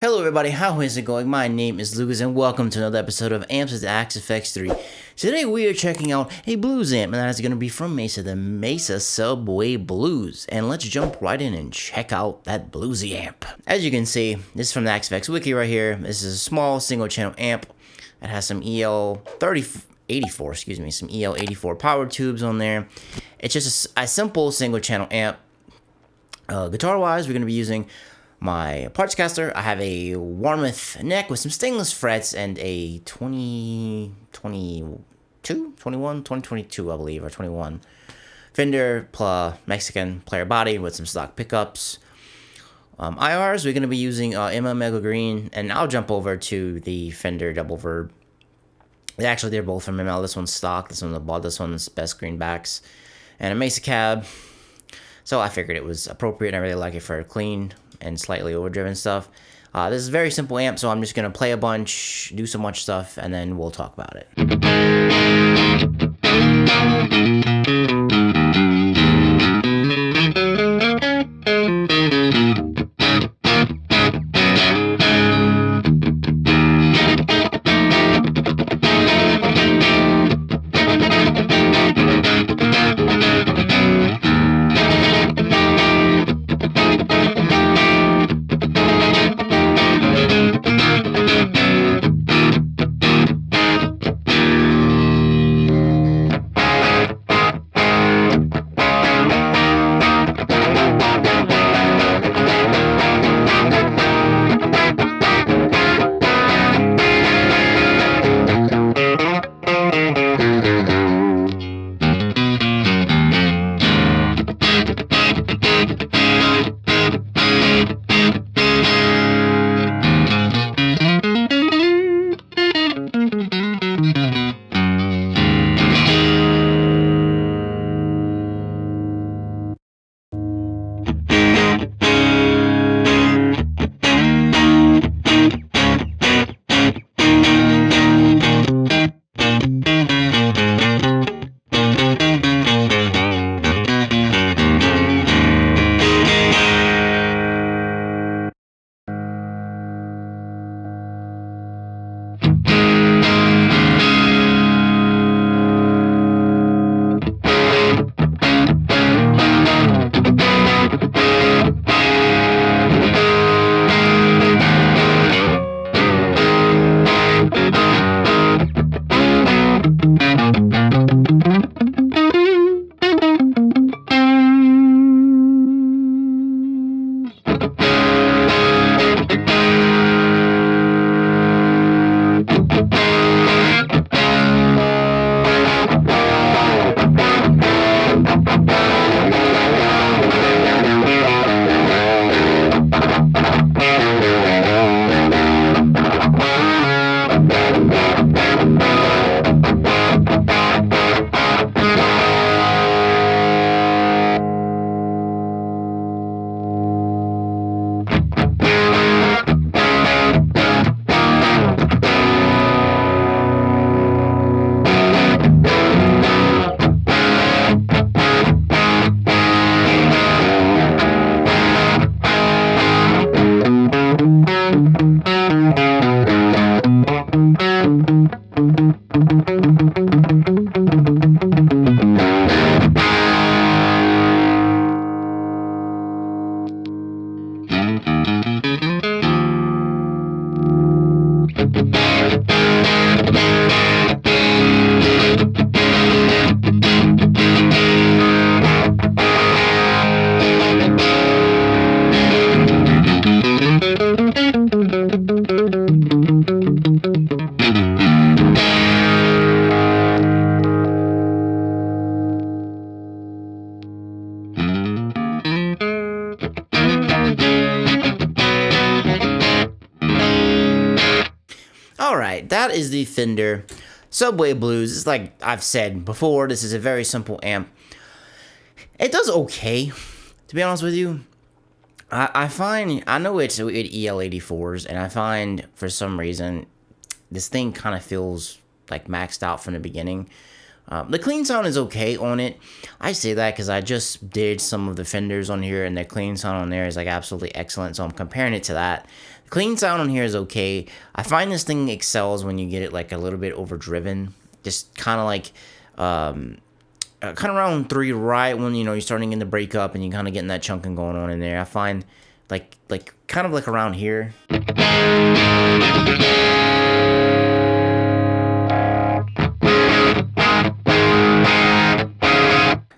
Hello everybody, how is it going? My name is Lucas and welcome to another episode of Amps with Axe FX 3. Today we are checking out a blues amp, and that is going to be from Mesa, the Mesa Subway Blues. And let's jump right in and check out that bluesy amp. As you can see, this is from the Axe FX wiki right here. This is a small single channel amp. It has some EL84, some EL84 power tubes on there. It's just a simple single channel amp. Guitar wise, we're going to be using my parts caster. I have a Warmoth neck with some stainless frets and a 2022, I believe, or 21 Fender Mexican player body with some stock pickups. IRs, we're going to be using Emma Mega Green, and I'll jump over to the Fender Double Verb. Actually, they're both from ML. This one's stock, this one's a bought, this one's best greenbacks, and a Mesa cab. So I figured it was appropriate, and I really like it for clean and slightly overdriven stuff. This is a very simple amp, so I'm just going to play a bunch, do so much stuff, and then we'll talk about it. Alright, that is the Fender Subway Blues. It's like I've said before, this is a very simple amp. It does okay, to be honest with you. I know it's EL84s, and I find, for some reason, this thing kind of feels like maxed out from the beginning. The clean sound is okay on it. I say that because I just did some of the Fenders on here, and the clean sound on there is like absolutely excellent. So I'm comparing it to that. The clean sound on here is okay. I find this thing excels when you get it like a little bit overdriven. Just kind of like, kind of around 3, right when you're starting in the breakup and you kind of getting that chunking going on in there. I find like kind of like around here.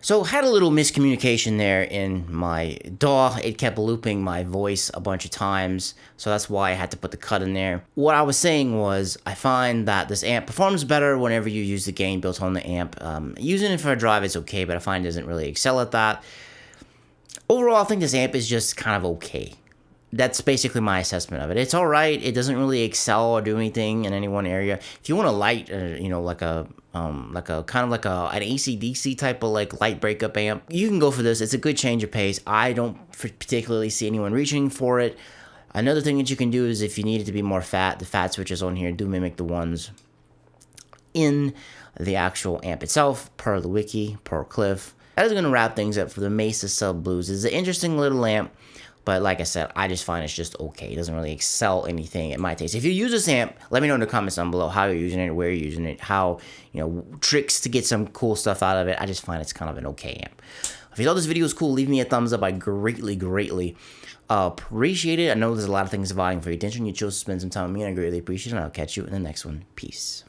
So had a little miscommunication there in my DAW. It kept looping my voice a bunch of times, so that's why I had to put the cut in there. What I was saying was, I find that this amp performs better whenever you use the gain built on the amp. Using it for a drive is okay, but I find it doesn't really excel at that. Overall, I think this amp is just kind of okay. That's basically my assessment of it. It's all right. It doesn't really excel or do anything in any one area. If you want a light, like a kind of like an AC/DC type of like light breakup amp, you can go for this. It's a good change of pace. I don't particularly see anyone reaching for it. Another thing that you can do is if you need it to be more fat, the fat switches on here do mimic the ones in the actual amp itself, per the wiki, per Cliff. That is going to wrap things up for the Mesa Sub Blues. It's an interesting little amp. But like I said, I just find it's just okay. It doesn't really excel anything in my taste. If you use this amp, let me know in the comments down below how you're using it, where you're using it, how, tricks to get some cool stuff out of it. I just find it's kind of an okay amp. If you thought this video was cool, leave me a thumbs up. I greatly appreciate it. I know there's a lot of things vying for your attention. You chose to spend some time with me, and I greatly appreciate it. And I'll catch you in the next one. Peace.